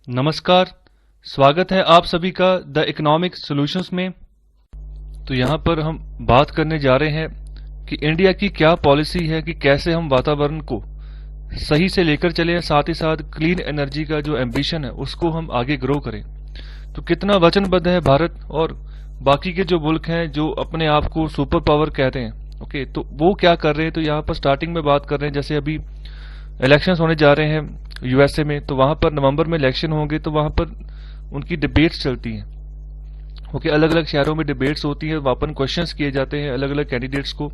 नमस्कार। स्वागत है आप सभी का द इकोनॉमिक सॉल्यूशंस में। तो यहाँ पर हम बात करने जा रहे हैं कि इंडिया की क्या पॉलिसी है कि कैसे हम वातावरण को सही से लेकर चले, साथ ही साथ क्लीन एनर्जी का जो एम्बिशन है उसको हम आगे ग्रो करें। तो कितना वचनबद्ध है भारत और बाकी के जो मुल्क हैं जो अपने आप को सुपर पावर कहते हैं, ओके, तो वो क्या कर रहे हैं। तो यहाँ पर स्टार्टिंग में बात कर रहे हैं, जैसे अभी इलेक्शंस होने जा रहे हैं यूएसए में, तो वहां पर नवंबर में इलेक्शन होंगे, तो वहां पर उनकी डिबेट्स चलती हैं। ओके, अलग अलग शहरों में डिबेट्स होती हैं, वहां पर क्वेश्चंस किए जाते हैं अलग अलग कैंडिडेट्स को,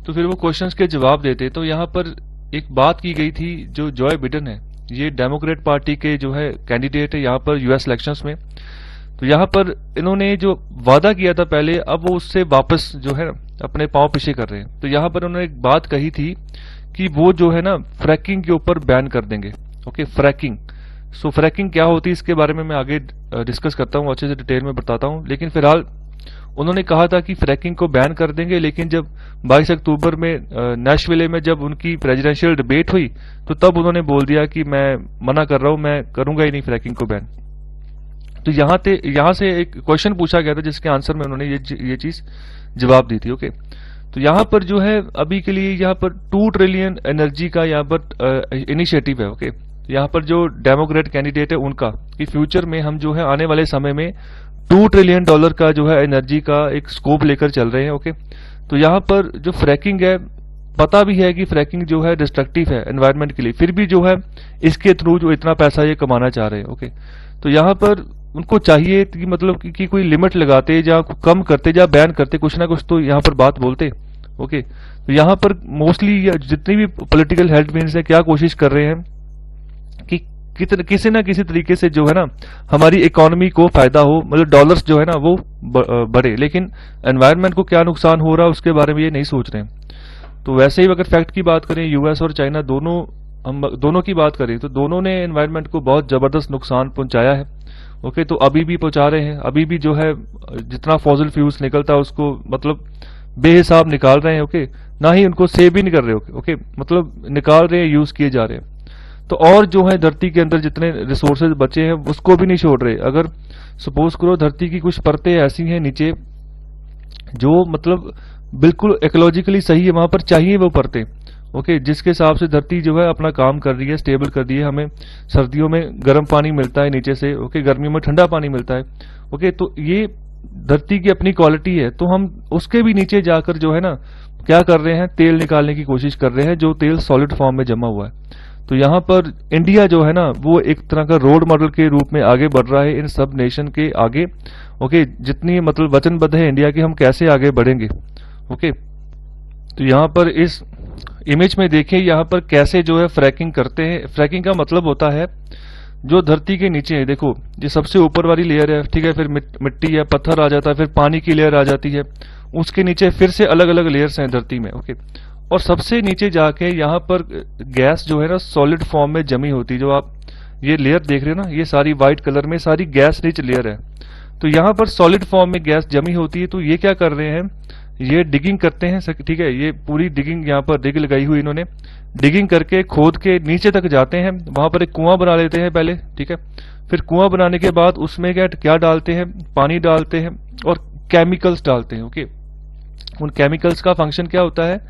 तो फिर वो क्वेश्चंस के जवाब देते हैं। तो यहाँ पर एक बात की गई थी, जो जॉय बिडेन है, ये डेमोक्रेट पार्टी के जो है कैंडिडेट है यहाँ पर यूएस इलेक्शंस में। तो यहाँ पर इन्होंने जो वादा किया था पहले, अब वो उससे वापस जो है अपने पांव पीछे कर रहे हैं। तो यहाँ पर उन्होंने एक बात कही थी कि वो जो है ना फ्रैकिंग के ऊपर बैन कर देंगे। Okay, fracking. सो फ्रैकिंग क्या होती है इसके बारे में मैं आगे डिस्कस करता हूँ, अच्छे से डिटेल में बताता हूँ। लेकिन फिलहाल उन्होंने कहा था कि फ्रैकिंग को बैन कर देंगे, लेकिन जब 22 अक्टूबर में नेशविले में जब उनकी प्रेसिडेंशियल डिबेट हुई, तो तब उन्होंने बोल दिया कि मैं मना कर रहा हूँ, मैं करूंगा ही नहीं फ्रैकिंग को बैन। तो यहाँ से एक क्वेश्चन पूछा गया था जिसके आंसर में उन्होंने ये चीज जवाब दी थी। ओके, तो यहाँ पर जो है अभी के लिए यहाँ पर 2 ट्रिलियन एनर्जी का यहाँ पर इनिशिएटिव है। ओके, तो यहाँ पर जो डेमोक्रेट कैंडिडेट है उनका कि फ्यूचर में हम जो है आने वाले समय में $2 ट्रिलियन का जो है एनर्जी का एक स्कोप लेकर चल रहे हैं। ओके, तो यहाँ पर जो फ्रैकिंग है, पता भी है कि फ्रैकिंग जो है डिस्ट्रक्टिव है एनवायरनमेंट के लिए, फिर भी जो है इसके थ्रू जो इतना पैसा ये कमाना चाह रहे हैं। ओके, तो यहाँ पर उनको चाहिए कि मतलब कि कोई लिमिट लगाते या कम करते या बैन करते, कुछ ना कुछ तो यहाँ पर बात बोलते। ओके, तो यहाँ पर मोस्टली जितनी भी पॉलिटिकल हेडविंड्स है क्या कोशिश कर रहे हैं कि किसी ना किसी तरीके से जो है ना हमारी इकोनॉमी को फायदा हो, मतलब डॉलर्स जो है ना वो बढ़े, लेकिन एनवायरनमेंट को क्या नुकसान हो रहा है उसके बारे में ये नहीं सोच रहे हैं। तो वैसे ही अगर फैक्ट की बात करें, यूएस और चाइना हम दोनों की बात करें तो दोनों ने एनवायरनमेंट को बहुत जबरदस्त नुकसान पहुंचाया है। ओके, तो अभी भी पहुंचा रहे हैं, अभी भी जो है जितना फॉसिल फ्यूल्स निकलता है उसको मतलब बेहिसाब निकाल रहे हैं। ओके, ना ही उनको सेव भी नहीं कर रहे। ओके, मतलब निकाल रहे हैं, यूज किए जा रहे हैं। तो और जो है धरती के अंदर जितने रिसोर्सेज बचे हैं उसको भी नहीं छोड़ रहे। अगर सपोज करो धरती की कुछ परतें ऐसी हैं नीचे जो मतलब बिल्कुल इकोलॉजिकली सही है, वहां पर चाहिए वो परतें। ओके, जिसके हिसाब से धरती जो है अपना काम कर रही है, स्टेबल कर रही है, हमें सर्दियों में गर्म पानी मिलता है नीचे से, ओके, गर्मियों में ठंडा पानी मिलता है। ओके, तो ये धरती की अपनी क्वालिटी है, तो हम उसके भी नीचे जाकर जो है ना क्या कर रहे हैं, तेल निकालने की कोशिश कर रहे हैं, जो तेल सॉलिड फॉर्म में जमा हुआ है। तो यहाँ पर इंडिया जो है ना वो एक तरह का रोड मॉडल के रूप में आगे बढ़ रहा है इन सब नेशन के आगे। ओके, जितनी मतलब वचनबद्ध है इंडिया की हम कैसे आगे बढ़ेंगे। ओके, तो यहाँ पर इस इमेज में देखिए यहाँ पर कैसे जो है फ्रैकिंग करते हैं। फ्रैकिंग का मतलब होता है जो धरती के नीचे है, देखो ये सबसे ऊपर वाली लेयर है, ठीक है, फिर मिट्टी है, पत्थर आ जाता है, फिर पानी की लेयर आ जाती है, उसके नीचे फिर से अलग अलग लेयर्स हैं धरती में। ओके, और सबसे नीचे जाके यहाँ पर गैस जो है ना सॉलिड फॉर्म में जमी होती है। जो आप ये लेयर देख रहे हो ना, ये सारी व्हाइट कलर में सारी गैस रिच लेयर है। तो यहाँ पर सॉलिड फॉर्म में गैस जमी होती है। तो ये क्या कर रहे हैं, ये डिगिंग करते हैं, ठीक है, ये पूरी डिगिंग यहाँ पर डिग लगाई हुई इन्होंने, डिगिंग करके खोद के नीचे तक जाते हैं, वहां पर एक कुआं बना लेते हैं पहले, ठीक है, फिर कुआं बनाने के बाद उसमें क्या डालते हैं, पानी डालते हैं और केमिकल्स डालते हैं। ओके, उन केमिकल्स का फंक्शन क्या होता है,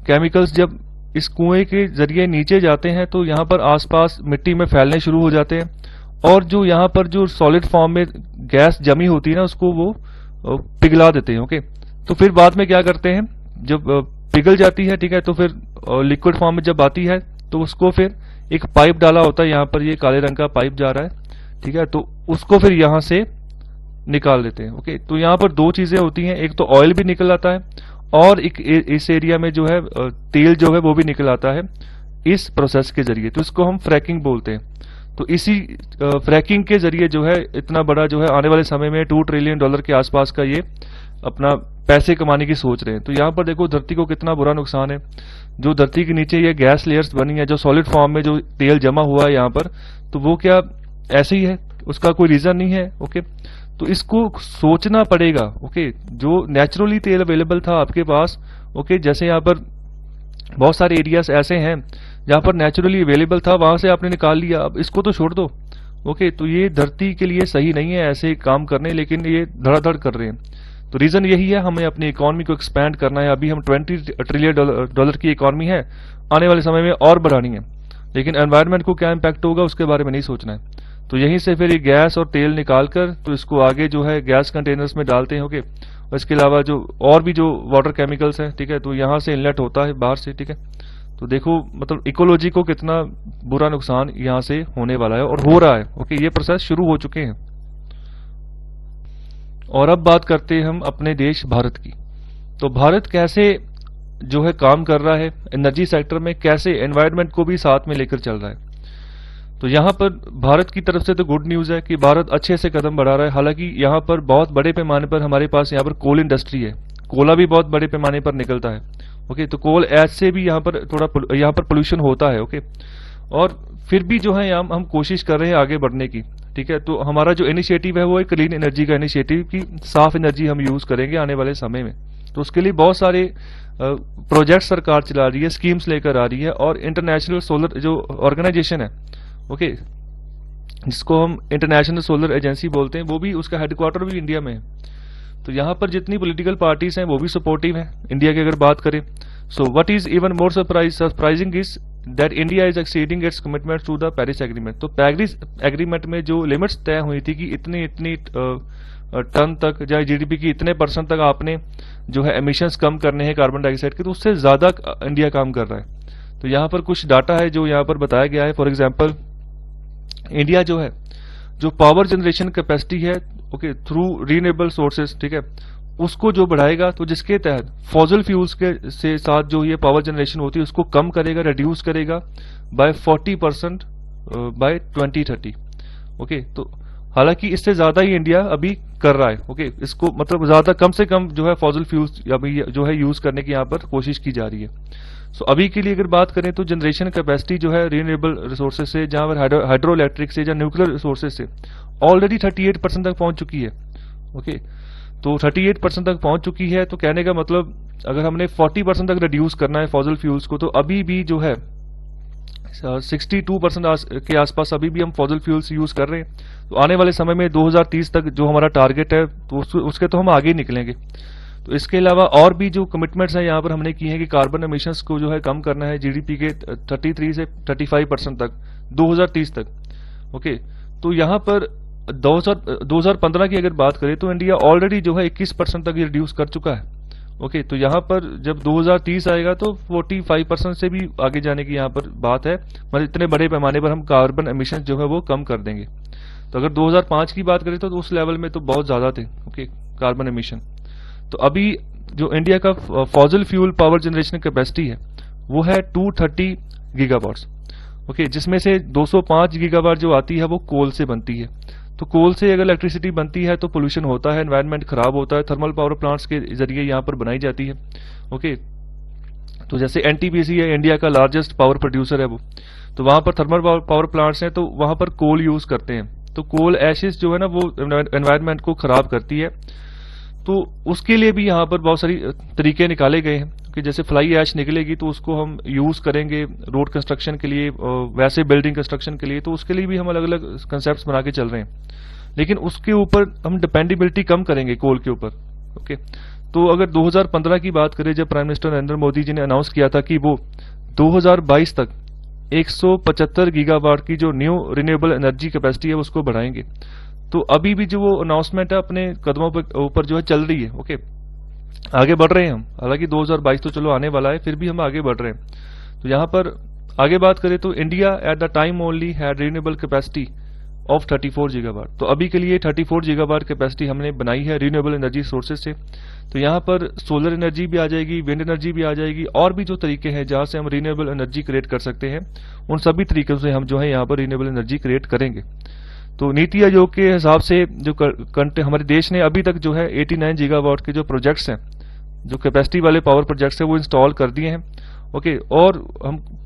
केमिकल्स जब इस कुएं के जरिए नीचे जाते हैं तो यहाँ पर आसपास मिट्टी में फैलने शुरू हो जाते हैं, और जो यहाँ पर जो सॉलिड फॉर्म में गैस जमी होती है ना उसको वो पिघला देते हैं। ओके, तो फिर बाद में क्या करते हैं, जब पिघल जाती है, ठीक है, तो फिर लिक्विड फॉर्म में जब आती है तो उसको फिर एक पाइप डाला होता है, यहाँ पर ये काले रंग का पाइप जा रहा है, ठीक है, तो उसको फिर यहाँ से निकाल देते हैं। ओके, तो यहाँ पर 2 चीजें होती हैं, एक तो ऑयल भी निकल आता है और एक इस एरिया में जो है तेल जो है वो भी निकल आता है इस प्रोसेस के जरिए, तो इसको हम फ्रैकिंग बोलते हैं। तो इसी फ्रैकिंग के जरिए जो है इतना बड़ा जो है आने वाले समय में $2 ट्रिलियन के आसपास का ये अपना पैसे कमाने की सोच रहे हैं। तो यहाँ पर देखो धरती को कितना बुरा नुकसान है, जो धरती के नीचे ये गैस लेयर्स बनी है, जो सॉलिड फॉर्म में जो तेल जमा हुआ है यहाँ पर, तो वो क्या ऐसे ही है, उसका कोई रीजन नहीं है। ओके, तो इसको सोचना पड़ेगा। ओके, जो नेचुरली तेल अवेलेबल था आपके पास, ओके, जैसे यहाँ पर बहुत सारे एरियाज ऐसे हैं जहां पर नेचुरली अवेलेबल था, वहां से आपने निकाल लिया, अब इसको तो छोड़ दो। ओके, तो ये धरती के लिए सही नहीं है ऐसे काम करने, लेकिन ये धड़ाधड़ कर रहे हैं। तो रीजन यही है, हमें अपनी इकोनॉमी को एक्सपैंड करना है। अभी हम 20 ट्रिलियन डॉलर की इकोनॉमी है, आने वाले समय में और बढ़ानी है, लेकिन एनवायरनमेंट को क्या इम्पैक्ट होगा उसके बारे में नहीं सोचना है। तो यहीं से फिर ये गैस और तेल निकाल कर तो इसको आगे जो है गैस कंटेनर्स में डालते हैं। ओके, और इसके अलावा जो और भी जो वाटर केमिकल्स हैं, ठीक है, तो यहाँ से इनलेट होता है बाहर से, ठीक है। तो देखो मतलब इकोलॉजी को कितना बुरा नुकसान यहाँ से होने वाला है और हो रहा है। ओके, ये प्रोसेस शुरू हो चुके हैं। और अब बात करते हैं हम अपने देश भारत की। तो भारत कैसे जो है काम कर रहा है एनर्जी सेक्टर में, कैसे एनवायरनमेंट को भी साथ में लेकर चल रहा है। तो यहाँ पर भारत की तरफ से तो गुड न्यूज़ है कि भारत अच्छे से कदम बढ़ा रहा है। हालांकि यहाँ पर बहुत बड़े पैमाने पर हमारे पास यहाँ पर कोल इंडस्ट्री है, कोला भी बहुत बड़े पैमाने पर निकलता है। ओके, तो कोल एच से भी यहाँ पर थोड़ा यहाँ पर पोल्यूशन होता है। ओके, और फिर भी जो है हम कोशिश कर रहे हैं आगे बढ़ने की, ठीक है। तो हमारा जो इनिशिएटिव है वो एक क्लीन एनर्जी का इनिशिएटिव की साफ एनर्जी हम यूज करेंगे आने वाले समय में। तो उसके लिए बहुत सारे प्रोजेक्ट सरकार चला रही है, स्कीम्स लेकर आ रही है, और इंटरनेशनल सोलर जो ऑर्गेनाइजेशन है, ओके, जिसको हम इंटरनेशनल सोलर एजेंसी बोलते हैं, वो भी उसका हेडक्वार्टर भी इंडिया में है। तो यहाँ पर जितनी पॉलिटिकल पार्टीज हैं वो भी सपोर्टिव हैं इंडिया की अगर बात करें। So what is even more surprising is that India is exceeding its commitment to the Paris agreement. तो पेरिस एग्रीमेंट में जो लिमिट्स तय हुई थी कि इतनी इतनी टन तक या जीडीपी की इतने % तक आपने जो है एमिशंस कम करने हैं कार्बन डाइऑक्साइड के, तो उससे ज्यादा इंडिया काम कर रहा है। तो यहाँ पर कुछ डाटा है जो यहाँ पर बताया गया है। फॉर एग्जाम्पल, इंडिया जो है जो पावर जनरेशन कैपेसिटी है, ओके, थ्रू रीनेबल सोर्सेज, ठीक है, उसको जो बढ़ाएगा, तो जिसके तहत फॉसिल फ्यूल्स के से साथ जो ये पावर जनरेशन होती है उसको कम करेगा, रिड्यूस करेगा बाय 40% बाय 2030। ओके, तो हालांकि इससे ज्यादा ही इंडिया अभी कर रहा है। ओके, इसको मतलब ज्यादा कम से कम जो है फॉसिल फ्यूल्स अभी जो है यूज करने की यहाँ पर कोशिश की जा रही है। सो अभी के लिए अगर बात करें तो जनरेशन कैपेसिटी जो है रीनेबल रिसोर्सेज से, जहां पर हाइड्रो इलेक्ट्रिक से या न्यूक्लियर रिसोर्सेज से ऑलरेडी 38% तक पहुंच चुकी है। ओके, तो 38% तक पहुंच चुकी है। तो कहने का मतलब अगर हमने 40% तक रिड्यूस करना है फॉसिल फ्यूल्स को, तो अभी भी जो है 62% के आसपास अभी भी हम फॉसिल फ्यूल्स यूज कर रहे हैं। तो आने वाले समय में 2030 तक जो हमारा टारगेट है तो उसके तो हम आगे ही निकलेंगे। तो इसके अलावा और भी जो कमिटमेंट्स हैं यहाँ पर हमने की हैं कि कार्बन एमिशंस को जो है कम करना है जीडीपी के 33 से 35% तक 2030 तक। ओके, तो यहाँ पर 2015 की अगर बात करें तो इंडिया ऑलरेडी जो है 21% तक रिड्यूस कर चुका है। ओके, तो यहाँ पर जब 2030 आएगा तो 45% से भी आगे जाने की यहाँ पर बात है। मतलब इतने बड़े पैमाने पर हम कार्बन एमिशन जो है वो कम कर देंगे। तो अगर 2005 की बात करें तो उस लेवल में तो बहुत ज्यादा थे, ओके, कार्बन एमिशन। तो अभी जो इंडिया का fossil fuel power generation capacity है वो है 230 गीगावाट्स। ओके, जिसमें से 205 गीगावाट जो आती है वो कोल से बनती है। तो कोल से अगर इलेक्ट्रिसिटी बनती है तो पोल्यूशन होता है, एनवायरनमेंट खराब होता है। थर्मल पावर प्लांट्स के जरिए यहाँ पर बनाई जाती है। ओके, तो जैसे एनटीपीसी है, इंडिया का लार्जेस्ट पावर प्रोड्यूसर है वो, तो वहां पर थर्मल पावर प्लांट्स हैं तो वहां पर कोल यूज करते हैं। तो कोल एशेस जो है ना वो एनवायरनमेंट को खराब करती है। तो उसके लिए भी यहाँ पर बहुत सारी तरीके निकाले गए हैं कि जैसे फ्लाई ऐश निकलेगी तो उसको हम यूज करेंगे रोड कंस्ट्रक्शन के लिए, वैसे बिल्डिंग कंस्ट्रक्शन के लिए। तो उसके लिए भी हम अलग अलग कंसेप्ट बना के चल रहे हैं, लेकिन उसके ऊपर हम डिपेंडेबिलिटी कम करेंगे कोल के ऊपर। ओके, तो अगर 2015 की बात करें जब प्राइम मिनिस्टर नरेंद्र मोदी जी ने अनाउंस किया था कि वो 2022 तक 175 गीगावाट की जो न्यू रिन्यूएबल एनर्जी कैपेसिटी है उसको बढ़ाएंगे, तो अभी भी जो वो अनाउंसमेंट है अपने कदमों पर ऊपर जो है चल रही है। ओके, आगे बढ़ रहे हैं हम। हालांकि 2022 तो चलो आने वाला है, फिर भी हम आगे बढ़ रहे हैं। तो यहाँ पर आगे बात करें तो India at the time only had renewable capacity of 34 gigawatt. तो अभी के लिए 34 गीगावाट कैपेसिटी हमने बनाई है रिन्यूएबल एनर्जी सोर्सेज से। तो यहाँ पर सोलर एनर्जी भी आ जाएगी, विंड एनर्जी भी आ जाएगी, और भी जो तरीके हैं जहां से हम रिन्यूएबल एनर्जी क्रिएट कर सकते हैं उन सभी तरीकों से हम जो है यहाँ पर रिन्यूएबल एनर्जी क्रिएट करेंगे। तो नीति आयोग के हिसाब से जो हमारे देश ने अभी तक जो है 89 गीगावाट के जो प्रोजेक्ट्स हैं, जो कैपेसिटी वाले पावर प्रोजेक्ट्स हैं वो इंस्टॉल कर दिए हैं। ओके, और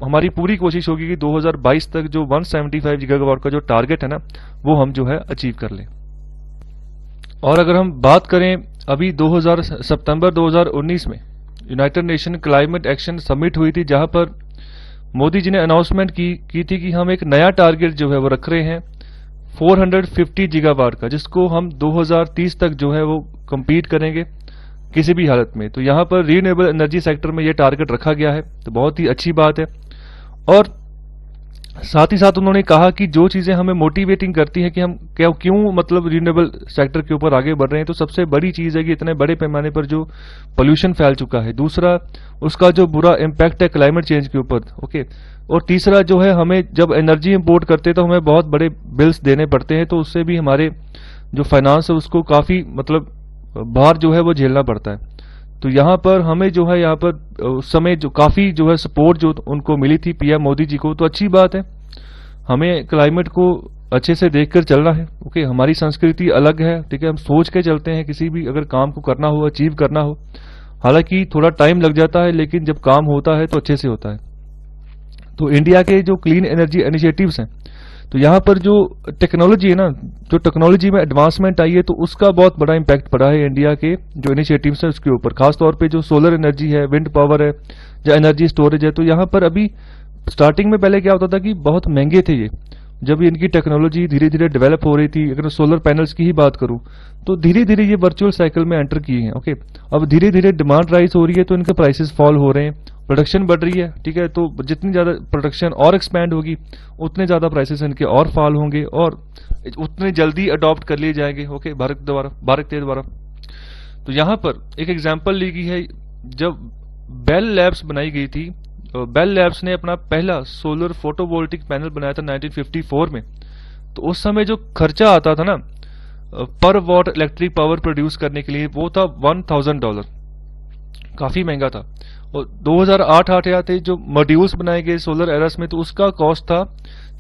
हमारी पूरी कोशिश होगी कि 2022 तक जो 175 गीगावाट का जो टारगेट है ना वो हम जो है अचीव कर लें। और अगर हम बात करें अभी सितंबर 2019 में United nation climate action summit हुई थी, जहां पर मोदी जी ने अनाउंसमेंट की थी कि हम एक नया टारगेट जो है वो रख रहे हैं 450 गीगावाट का, जिसको हम 2030 तक जो है वो compete करेंगे किसी भी हालत में। तो यहाँ पर रीन्यूएबल एनर्जी सेक्टर में ये टारगेट रखा गया है, तो बहुत ही अच्छी बात है। और साथ ही साथ उन्होंने कहा कि जो चीजें हमें मोटिवेटिंग करती हैं कि हम क्यों मतलब रिन्यूएबल सेक्टर के ऊपर आगे बढ़ रहे हैं, तो सबसे बड़ी चीज है कि इतने बड़े पैमाने पर जो पोल्यूशन फैल चुका है, दूसरा उसका जो बुरा इम्पैक्ट है क्लाइमेट चेंज के ऊपर, ओके, और तीसरा जो है हमें जब एनर्जी इंपोर्ट करते हैं तो हमें बहुत बड़े बिल्स देने पड़ते हैं, तो उससे भी हमारे जो फाइनेंस है उसको काफी मतलब भार जो है वो झेलना पड़ता है। तो यहाँ पर हमें जो है यहाँ पर उस समय जो काफी जो है सपोर्ट जो उनको मिली थी पीएम मोदी जी को, तो अच्छी बात है। हमें क्लाइमेट को अच्छे से देखकर चलना है, ओके। हमारी संस्कृति अलग है, ठीक है, हम सोच के चलते हैं किसी भी अगर काम को करना हो, अचीव करना हो। हालांकि थोड़ा टाइम लग जाता है, लेकिन जब काम होता है तो अच्छे से होता है। तो इंडिया के जो क्लीन एनर्जी इनिशिएटिव्स हैं, तो यहाँ पर जो टेक्नोलॉजी है ना, जो टेक्नोलॉजी में एडवांसमेंट आई है, तो उसका बहुत बड़ा इम्पैक्ट पड़ा है इंडिया के जो इनिशिएटिव्स हैं उसके ऊपर, खासतौर पे जो सोलर एनर्जी है, विंड पावर है, या एनर्जी स्टोरेज है। तो यहाँ पर अभी स्टार्टिंग में पहले क्या होता था कि बहुत महंगे थे ये, जब इनकी टेक्नोलॉजी धीरे धीरे डेवलप हो रही थी। अगर सोलर पैनल्स की ही बात करूं तो धीरे धीरे ये वर्चुअल साइकिल में एंटर किए हैं, ओके। अब धीरे धीरे डिमांड राइज हो रही है तो इनके प्राइसेस फॉल हो रहे हैं, प्रोडक्शन बढ़ रही है, ठीक है। तो जितनी ज्यादा प्रोडक्शन और एक्सपैंड होगी उतने ज्यादा प्राइसेस इनके और फॉल होंगे और उतने जल्दी अडॉप्ट कर लिए जाएंगे, ओके, भारत के द्वारा। तो यहाँ पर एक एग्जाम्पल ली गई है, जब बेल लैब्स बनाई गई थी, बेल लैब्स ने अपना पहला सोलर फोटोवोल्टिक पैनल बनाया था 1954 में। तो उस समय जो खर्चा आता था ना पर वॉट इलेक्ट्रिक पावर प्रोड्यूस करने के लिए, वो था $1000, काफी महंगा था। और 2008 आते जो मॉड्यूल्स बनाए गए सोलर एरस में, तो उसका कॉस्ट था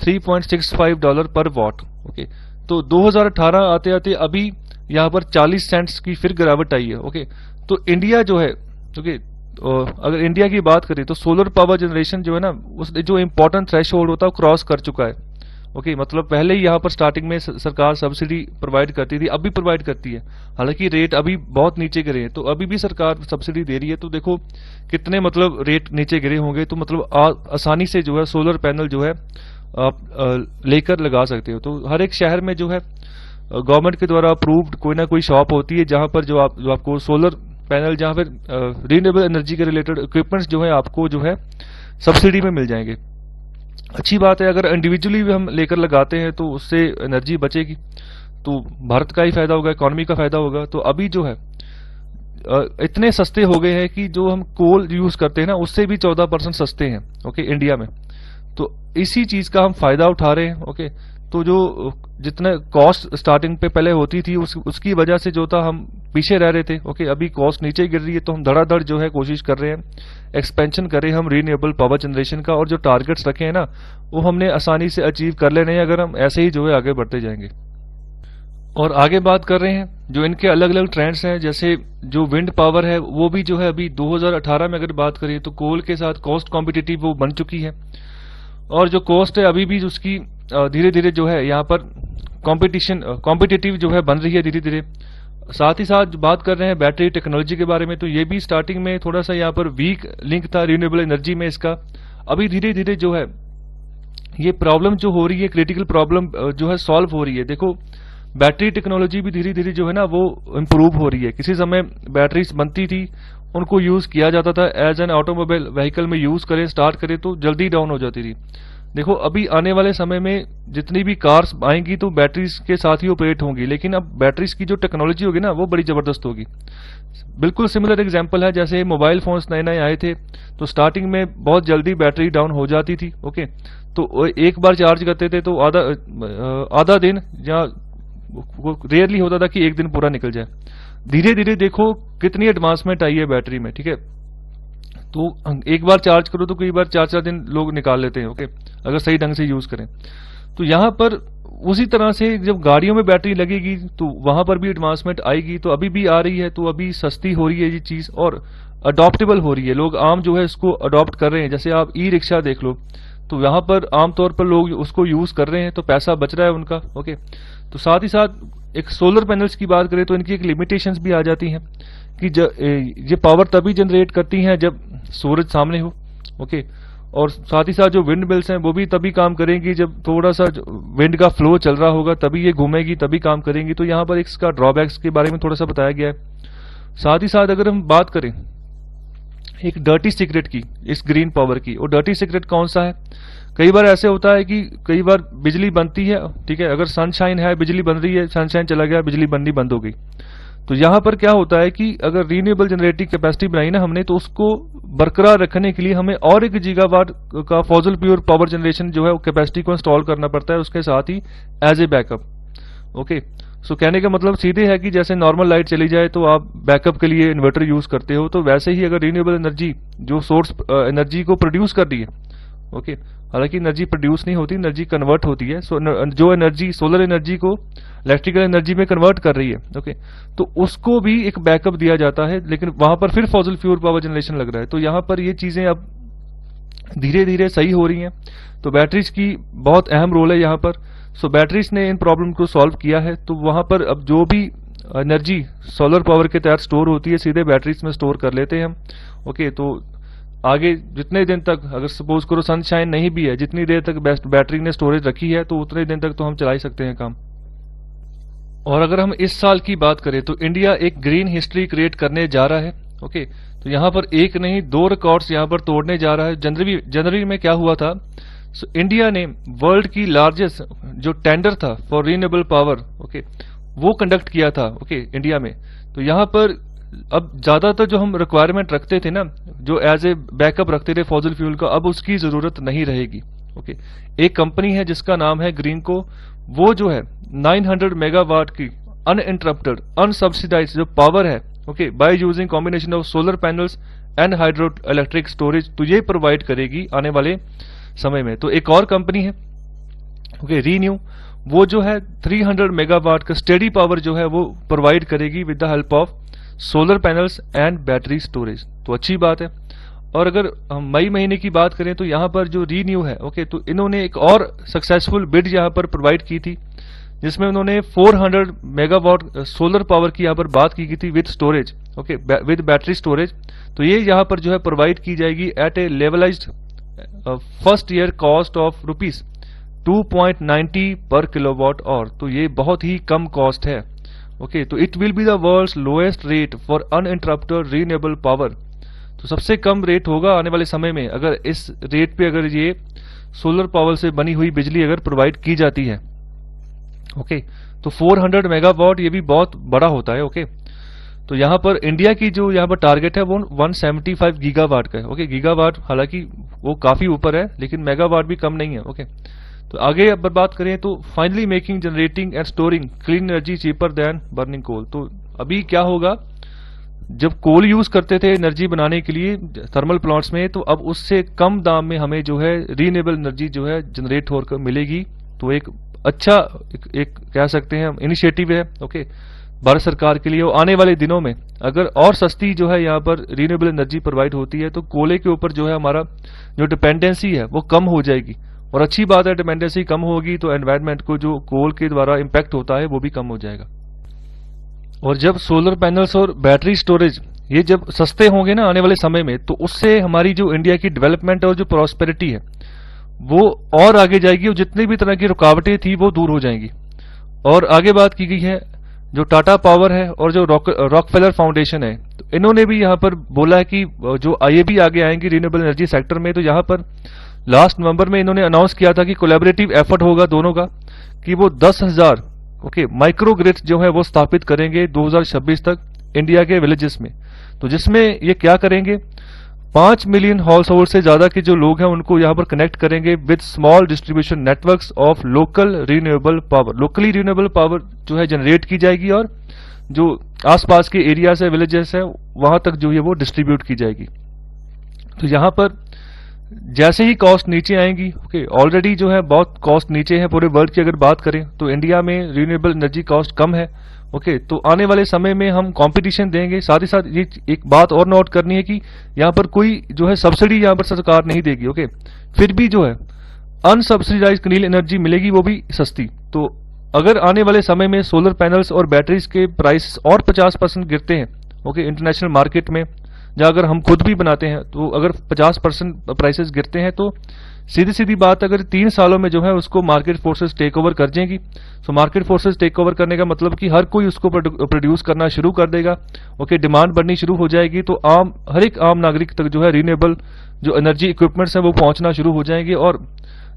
$3.65 पर वॉट, ओके। तो 2018 आते आते अभी यहाँ पर 40 सेंट्स की फिर गिरावट आई है, ओके। तो इंडिया जो है, ओके, अगर इंडिया की बात करें तो सोलर पावर जनरेशन जो है ना, उस जो इम्पोर्टेंट थ्रेशोल्ड होता है वो क्रॉस कर चुका है, ओके। मतलब पहले ही यहाँ पर स्टार्टिंग में सरकार सब्सिडी प्रोवाइड करती थी, अभी प्रोवाइड करती है, हालांकि रेट अभी बहुत नीचे गिरे हैं, तो अभी भी सरकार सब्सिडी दे रही है। तो देखो कितने मतलब रेट नीचे गिरे होंगे, तो मतलब आसानी से जो है सोलर पैनल जो है आप लेकर लगा सकते हो। तो हर एक शहर में जो है गवर्नमेंट के द्वारा अप्रूव्ड कोई ना कोई शॉप होती है जहां पर जो आपको सोलर पैनल, जहां पर रिन्यूएबल एनर्जी के रिलेटेड इक्विपमेंट्स जो है आपको जो है सब्सिडी में मिल जाएंगे। अच्छी बात है, अगर इंडिविजुअली भी हम लेकर लगाते हैं तो उससे एनर्जी बचेगी, तो भारत का ही फायदा होगा, इकोनॉमी का फायदा होगा। तो अभी जो है इतने सस्ते हो गए हैं कि जो हम कोल यूज करते हैं ना, उससे भी 14% सस्ते हैं, ओके, इंडिया में। तो इसी चीज का हम फायदा उठा रहे हैं, ओके। तो जो जितना कॉस्ट स्टार्टिंग पे पहले होती थी उसकी वजह से जो था हम पीछे रह रहे थे, ओके। अभी कॉस्ट नीचे गिर रही है, तो हम धड़ाधड़ जो है कोशिश कर रहे हैं, एक्सपेंशन करें हम रीन्यूएबल पावर जनरेशन का, और जो टारगेट्स रखे हैं ना वो हमने आसानी से अचीव कर लेने हैं अगर हम ऐसे ही जो है आगे बढ़ते जाएंगे। और आगे बात कर रहे हैं जो इनके अलग अलग ट्रेंड्स हैं, जैसे जो विंड पावर है वो भी जो है अभी 2018 में अगर बात करें तो कोल के साथ कॉस्ट कॉम्पिटिटिव वो बन चुकी है, और जो कॉस्ट है अभी भी उसकी धीरे धीरे जो है यहाँ पर कॉम्पिटिटिव जो है बन रही है धीरे धीरे। साथ ही साथ बात कर रहे हैं बैटरी टेक्नोलॉजी के बारे में, तो ये भी स्टार्टिंग में थोड़ा सा यहाँ पर वीक लिंक था रिन्यूएबल एनर्जी में इसका। अभी धीरे धीरे जो है ये प्रॉब्लम जो हो रही है, क्रिटिकल प्रॉब्लम जो है सॉल्व हो रही है। देखो बैटरी टेक्नोलॉजी भी धीरे धीरे जो है ना वो इम्प्रूव हो रही है। किसी समय बैटरीज बनती थी, उनको यूज किया जाता था एज एन ऑटोमोबाइल व्हीकल में यूज करें, स्टार्ट करें तो जल्दी डाउन हो जाती थी। देखो अभी आने वाले समय में जितनी भी कार्स आएंगी तो बैटरीज के साथ ही ऑपरेट होंगी, लेकिन अब बैटरीज की जो टेक्नोलॉजी होगी ना वो बड़ी जबरदस्त होगी। बिल्कुल सिमिलर एग्जांपल है, जैसे मोबाइल फोन्स नए नए आए थे तो स्टार्टिंग में बहुत जल्दी बैटरी डाउन हो जाती थी, ओके। तो एक बार चार्ज करते थे तो आधा दिन या रेयरली होता था कि एक दिन पूरा निकल जाए। धीरे धीरे देखो कितनी एडवांसमेंट आई है बैटरी में, ठीक है। तो एक बार चार्ज करो तो कई बार 4-4 दिन लोग निकाल लेते हैं, ओके, अगर सही ढंग से यूज करें। तो यहाँ पर उसी तरह से जब गाड़ियों में बैटरी लगेगी तो वहां पर भी एडवांसमेंट आएगी। तो अभी भी आ रही है, तो अभी सस्ती हो रही है ये चीज और अडॉप्टेबल हो रही है, लोग आम जो है इसको अडॉप्ट कर रहे हैं। जैसे आप ई रिक्शा देख लो, तो यहाँ पर आमतौर पर लोग उसको यूज कर रहे हैं, तो पैसा बच रहा है उनका, ओके। तो साथ ही साथ एक सोलर पैनल्स की बात करें तो इनकी एक लिमिटेशंस भी आ जाती हैं कि ये पावर तभी जनरेट करती हैं जब सूरज सामने हो, ओके। और साथ ही साथ जो विंड मिल्स हैं वो भी तभी काम करेंगी जब थोड़ा सा विंड का फ्लो चल रहा होगा, तभी ये घूमेगी, तभी काम करेंगी। तो यहाँ पर इसका ड्रॉबैक्स के बारे में थोड़ा सा बताया गया है। साथ ही साथ अगर हम बात करें एक डर्टी सीक्रेट की, इस ग्रीन पावर की, और डर्टी सीक्रेट कौन सा है? कई बार ऐसे होता है कि कई बार बिजली बनती है, ठीक है, अगर सनशाइन है, बिजली बन रही है, सनशाइन चला गया, बिजली बननी बंद हो गई। तो यहां पर क्या होता है कि अगर रीन्यूएबल जनरेटिंग कैपेसिटी बनाई ना हमने, तो उसको बरकरार रखने के लिए हमें और 1 गीगावाट का फॉसिल फ्यूल पावर जनरेशन जो है कैपेसिटी को इंस्टॉल करना पड़ता है, उसके साथ ही एज ए बैकअप। ओके, सो कहने का मतलब सीधे है कि जैसे नॉर्मल लाइट चली जाए तो आप बैकअप के लिए इन्वर्टर यूज करते हो, तो वैसे ही अगर रीन्यूएबल एनर्जी जो सोर्स एनर्जी को प्रोड्यूस कर रही है, ओके, हालांकि एनर्जी प्रोड्यूस नहीं होती, एनर्जी कन्वर्ट होती है, सो जो एनर्जी सोलर एनर्जी को इलेक्ट्रिकल एनर्जी में कन्वर्ट कर रही है, ओके, तो उसको भी एक बैकअप दिया जाता है, लेकिन वहां पर फिर फॉसिल फ्यूल पावर जनरेशन लग रहा है। तो यहां पर ये चीजें अब धीरे धीरे सही हो रही हैं। तो बैटरीज की बहुत अहम रोल है यहाँ पर। सो बैटरीज ने इन प्रॉब्लम को सॉल्व किया है। तो वहां पर अब जो भी एनर्जी सोलर पावर के तहत स्टोर होती है सीधे बैटरीज में स्टोर कर लेते हैं हम। ओके, तो आगे जितने दिन तक, अगर सपोज करो सनशाइन नहीं भी है, जितनी देर तक बैटरी ने स्टोरेज रखी है तो उतने दिन तक तो हम चला ही सकते हैं काम। और अगर हम इस साल की बात करें तो इंडिया एक ग्रीन हिस्ट्री क्रिएट करने जा रहा है। ओके, तो यहाँ पर एक नहीं 2 रिकॉर्ड्स यहाँ पर तोड़ने जा रहा है। जनवरी में क्या हुआ था, सो इंडिया ने वर्ल्ड की लार्जेस्ट जो टेंडर था फॉर रीन्यूएबल पावर, ओके, वो कंडक्ट किया था, ओके, इंडिया में। तो यहाँ पर अब ज्यादातर जो हम रिक्वायरमेंट रखते थे ना, जो एज ए बैकअप रखते थे फॉसिल फ्यूल का, अब उसकी जरूरत नहीं रहेगी। ओके, एक कंपनी है जिसका नाम है ग्रीनको, वो जो है 900 मेगावाट की अनइंटरप्टेड अनसब्सिडाइज्ड जो पावर है, okay, by using combination of solar panels and hydro electric storage, तो ये प्रोवाइड करेगी आने वाले समय में। तो एक और कंपनी है, ओके, रीन्यू, वो जो है 300 मेगावाट का स्टेडी पावर जो है वो प्रोवाइड करेगी with the help of solar panels and battery storage. तो अच्छी बात है। और अगर हम मई महीने की बात करें तो यहाँ पर जो रीन्यू है, ओके, तो इन्होंने एक और सक्सेसफुल बिड यहाँ पर प्रोवाइड की थी, जिसमें उन्होंने 400 मेगावाट सोलर पावर की यहाँ पर बात की थी with storage, okay, with battery storage. तो ये यहाँ पर जो है प्रोवाइड की जाएगी at a levelised first year cost of rupees 2.90 per kilowatt hour. तो ये बहुत ही कम कॉस्ट है। ओके, तो it will be the world's lowest rate for uninterrupted renewable power. तो सबसे कम रेट होगा आने वाले समय में अगर इस रेट पे अगर ये सोलर पावर से बनी हुई बिजली अगर प्रोवाइड की जाती है। ओके, तो 400 मेगावाट ये भी बहुत बड़ा होता है। ओके, तो यहाँ पर इंडिया की जो यहाँ पर टारगेट है वो 175 गीगावाट का है। ओके, गीगावाट हालांकि वो काफी ऊपर है, लेकिन मेगावाट भी कम नहीं है। ओके, तो आगे अब बात करें तो finally making generating and storing clean energy cheaper than burning coal. तो अभी क्या होगा, जब कोल यूज करते थे एनर्जी बनाने के लिए थर्मल प्लांट्स में, तो अब उससे कम दाम में हमें जो है रीन्यूएबल एनर्जी जो है जनरेट होकर मिलेगी। तो एक अच्छा एक कह सकते हैं इनिशिएटिव है, ओके, भारत सरकार के लिए। और आने वाले दिनों में अगर और सस्ती जो है यहाँ पर रीन्यूएबल एनर्जी प्रोवाइड होती है तो कोयले के ऊपर जो है हमारा जो डिपेंडेंसी है वो कम हो जाएगी। और अच्छी बात है, डिपेंडेंसी कम होगी तो एनवायरनमेंट को जो कोल के द्वारा इम्पैक्ट होता है वो भी कम हो जाएगा। और जब सोलर पैनल्स और बैटरी स्टोरेज ये जब सस्ते होंगे ना आने वाले समय में, तो उससे हमारी जो इंडिया की डेवलपमेंट और जो प्रॉस्पेरिटी है वो और आगे जाएगी, और जितनी भी तरह की रुकावटें थी वो दूर हो जाएंगी। और आगे बात की गई है जो टाटा पावर है और जो रॉकफेलर फाउंडेशन है, तो इन्होंने भी यहाँ पर बोला है कि जो ये भी आगे आएंगी रिन्यूएबल एनर्जी सेक्टर में। तो यहाँ पर लास्ट नवंबर में इन्होंने अनाउंस किया था कि कोलैबोरेटिव एफर्ट होगा दोनों का, कि वो 10,000 ओके माइक्रो ग्रिड जो है वो स्थापित करेंगे 2026 तक इंडिया के विलेजेस में। तो जिसमें ये क्या करेंगे, 5 मिलियन हाउस होल्ड से ज्यादा के जो लोग हैं उनको यहाँ पर कनेक्ट करेंगे with small distribution networks of local renewable power. Locally renewable power जो है जनरेट की जाएगी और जो आसपास के एरियाज है, विलेजेस है, वहां तक जो है वो डिस्ट्रीब्यूट की जाएगी। तो यहाँ पर जैसे ही कॉस्ट नीचे आएंगी, ओके, ऑलरेडी जो है बहुत कॉस्ट नीचे है पूरे वर्ल्ड की अगर बात करें, तो इंडिया में रीन्यूएबल एनर्जी कॉस्ट कम है। ओके, तो आने वाले समय में हम कंपटीशन देंगे। साथ ही साथ ये एक बात और नोट करनी है कि यहाँ पर कोई जो है सब्सिडी यहाँ पर सरकार नहीं देगी। ओके, फिर भी जो है अनसब्सिडाइज क्लीन एनर्जी मिलेगी, वो भी सस्ती। तो अगर आने वाले समय में सोलर पैनल्स और बैटरीज के प्राइस और 50% गिरते हैं, ओके, इंटरनेशनल मार्केट में, या अगर हम खुद भी बनाते हैं तो अगर 50% प्राइसेस गिरते हैं तो सीधी सीधी बात, अगर 3 सालों में जो है उसको मार्केट फोर्सेस टेक ओवर कर जाएंगी। तो मार्केट फोर्सेस टेक ओवर करने का मतलब कि हर कोई उसको प्रोड्यूस करना शुरू कर देगा। ओके, डिमांड बढ़नी शुरू हो जाएगी, तो हर एक आम नागरिक तक जो है रीनेबल जो एनर्जी इक्विपमेंट्स है वो पहुंचना शुरू हो जाएंगे, और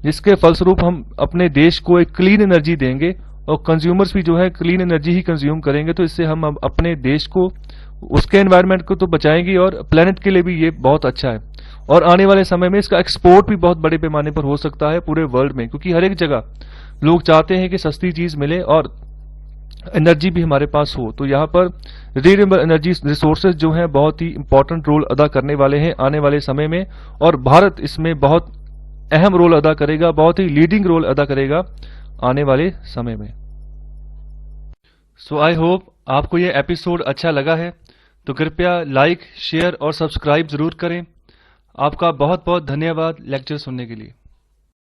जिसके फलस्वरूप हम अपने देश को एक क्लीन एनर्जी देंगे और कंज्यूमर्स भी जो है क्लीन एनर्जी ही कंज्यूम करेंगे। तो इससे हम अपने देश को, उसके एनवायरनमेंट को तो बचाएंगे और प्लेनेट के लिए भी ये बहुत अच्छा है। और आने वाले समय में इसका एक्सपोर्ट भी बहुत बड़े पैमाने पर हो सकता है पूरे वर्ल्ड में, क्योंकि हर एक जगह लोग चाहते हैं कि सस्ती चीज मिले और एनर्जी भी हमारे पास हो। तो यहाँ पर रीन्यूएबल एनर्जी रिसोर्सेज जो हैं बहुत ही इंपॉर्टेंट रोल अदा करने वाले हैं आने वाले समय में, और भारत इसमें बहुत अहम रोल अदा करेगा, बहुत ही लीडिंग रोल अदा करेगा आने वाले समय में। सो आई होप आपको ये एपिसोड अच्छा लगा है, तो कृपया लाइक, शेयर और सब्सक्राइब जरूर करें। आपका बहुत बहुत धन्यवाद लेक्चर सुनने के लिए।